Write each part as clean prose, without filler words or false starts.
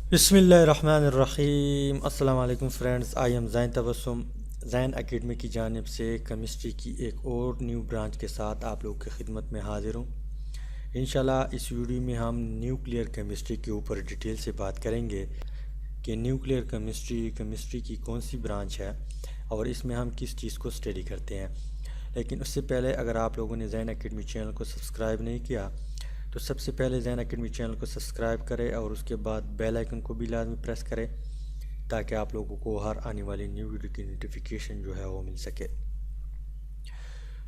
बिस्मिल्लाहिर्रहमानिर्रहीम। अस्सलाम वालेकुम friends, I am Zain Tabassum. Zain academy की जानिब से केमिस्ट्री की एक और न्यू ब्रांच के साथ आप लोग की खिदमत में हाज़िर हूँ। इंशाल्लाह इस वीडियो में हम न्यूक्लियर केमिस्ट्री के ऊपर डिटेल से बात करेंगे कि न्यूक्लियर केमिस्ट्री की कौन सी ब्रांच है और इसमें हम किस चीज़ को स्टडी करते हैं। लेकिन उससे पहले अगर आप लोगों ने ज़ैन एकेडमी चैनल को सब्सक्राइब नहीं किया तो सबसे पहले ज़ैन एकेडमी चैनल को सब्सक्राइब करें और उसके बाद बेल आइकन को भी लाजमी प्रेस करें ताकि आप लोगों को हर आने वाली न्यू वीडियो की नोटिफिकेशन जो है वो मिल सके।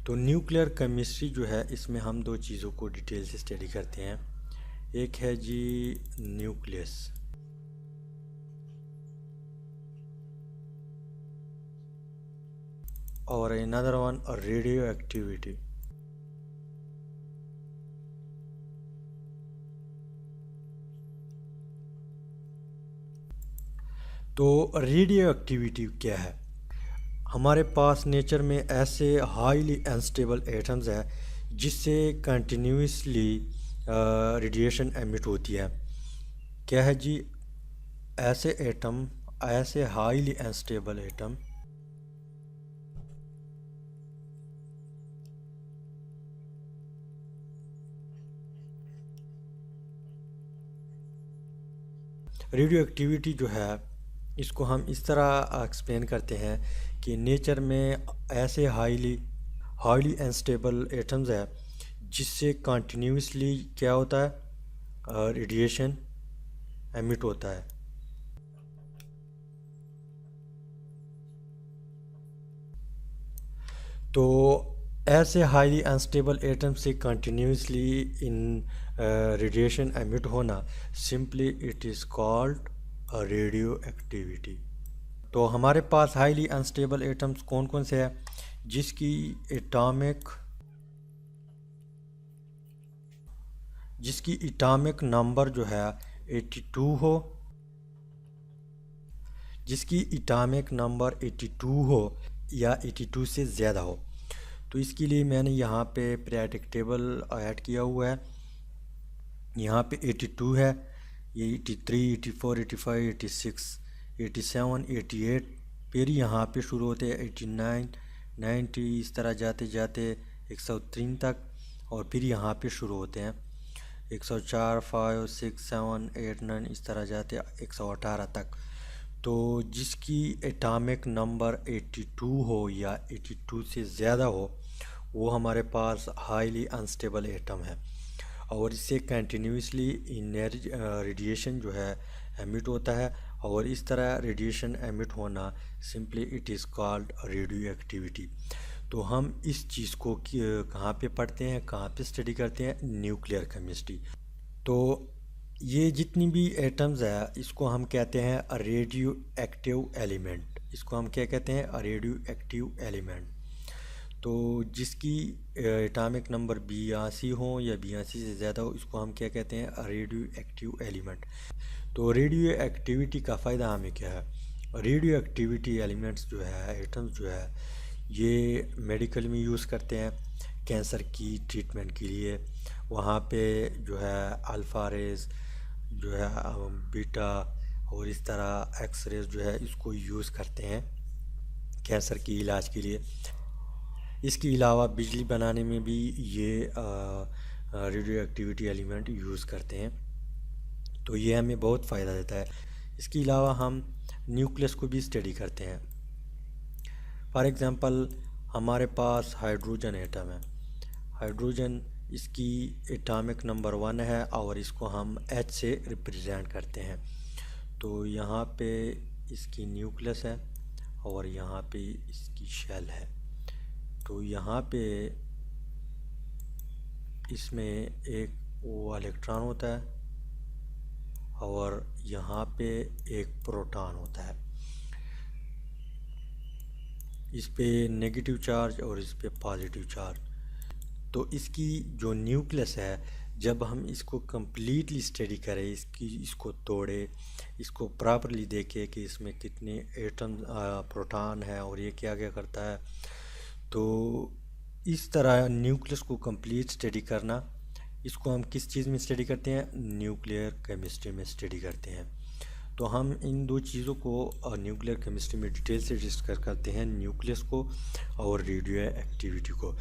तो न्यूक्लियर केमिस्ट्री जो है इसमें हम दो चीज़ों को डिटेल से स्टडी करते हैं। एक है जी न्यूक्लियस और अनदर वन रेडियो एक्टिविटी। तो रेडियो एक्टिविटी क्या है? हमारे पास नेचर में ऐसे हाईली अनस्टेबल एटम्स है जिससे कंटिन्यूसली रेडिएशन एमिट होती है। क्या है जी? ऐसे एटम, ऐसे highly unstable atom radio activity जो है इसको हम इस तरह एक्सप्लेन करते हैं कि नेचर में ऐसे हाईली अनस्टेबल एटम्स है जिससे कंटिन्यूसली क्या होता है, रेडिएशन एमिट होता है। तो ऐसे हाईली अनस्टेबल एटम से कंटिन्यूसली इन रेडिएशन एमिट होना, simply it is called radio activity. तो हमारे पास हाईली अनस्टेबल एटम्स कौन कौन से हैं जिसकी एटॉमिक नंबर जो है 82 हो, जिसकी एटॉमिक नंबर 82 हो या 82 से ज़्यादा हो। तो इसके लिए मैंने यहाँ पे पीरियोडिक टेबल ऐड किया हुआ है। यहाँ पे 82 है, ये 83, 84, 85, 86, 87, 88, फिर यहाँ पे शुरू होते हैं 89, 90, इस तरह जाते जाते 103 तक, और फिर यहाँ पे शुरू होते हैं 104, 5, 6, 7, 8, 9, इस तरह जाते 118 तक। तो जिसकी एटॉमिक नंबर 82 हो या 82 से ज़्यादा हो वो हमारे पास हाईली अनस्टेबल एटम है और इससे कंटिन्यूसली रेडिएशन जो है एमिट होता है, और इस तरह रेडिएशन एमिट होना simply it is called radio activity. तो हम इस चीज़ को कहाँ पे पढ़ते हैं, कहाँ पे स्टडी करते हैं? Nuclear chemistry. तो ये जितनी भी एटम्स है इसको हम कहते हैं रेडियो एक्टिव एलिमेंट। इसको हम क्या कहते हैं? Radio active element. तो जिसकी एटॉमिक नंबर 82 हो या 82 से ज़्यादा हो इसको हम क्या कहते हैं? Radio active element. तो रेडियो एक्टिविटी का फ़ायदा हमें क्या है? रेडियो एक्टिविटी एलिमेंट्स जो है, एटम्स जो है, ये मेडिकल में यूज़ करते हैं कैंसर की ट्रीटमेंट के लिए। वहाँ पे जो है अल्फ़ा रेज़ जो है, बीटा और इस तरह एक्स रेज़ जो है इसको यूज़ करते हैं कैंसर की इलाज के लिए। इसके अलावा बिजली बनाने में भी ये रेडियो एक्टिविटी एलिमेंट यूज़ करते हैं, तो ये हमें बहुत फ़ायदा देता है। इसके अलावा हम न्यूक्लियस को भी स्टडी करते हैं। फॉर एग्ज़ाम्पल हमारे पास हाइड्रोजन एटम है। हाइड्रोजन, इसकी एटॉमिक नंबर 1 है और इसको हम H से रिप्रेजेंट करते हैं। तो यहाँ पे इसकी न्यूक्लियस है और यहाँ पे इसकी शेल है। तो यहाँ पे इसमें एक वो इलेक्ट्रॉन होता है और यहाँ पे एक प्रोटॉन होता है। इस पे नेगेटिव चार्ज और इस पे पॉजिटिव चार्ज। तो इसकी जो न्यूक्लियस है, जब हम इसको कम्प्लीटली स्टडी करें, इसको तोड़े, इसको प्रॉपरली देखें कि इसमें कितने एटम प्रोटॉन है और ये क्या क्या करता है, तो इस तरह न्यूक्लियस को कंप्लीट स्टडी करना, इसको हम किस चीज़ में स्टडी करते हैं? न्यूक्लियर केमिस्ट्री में स्टडी करते हैं। तो हम इन दो चीज़ों को न्यूक्लियर केमिस्ट्री में डिटेल से डिस्कस करते हैं, न्यूक्लियस को और रेडियो एक्टिविटी को।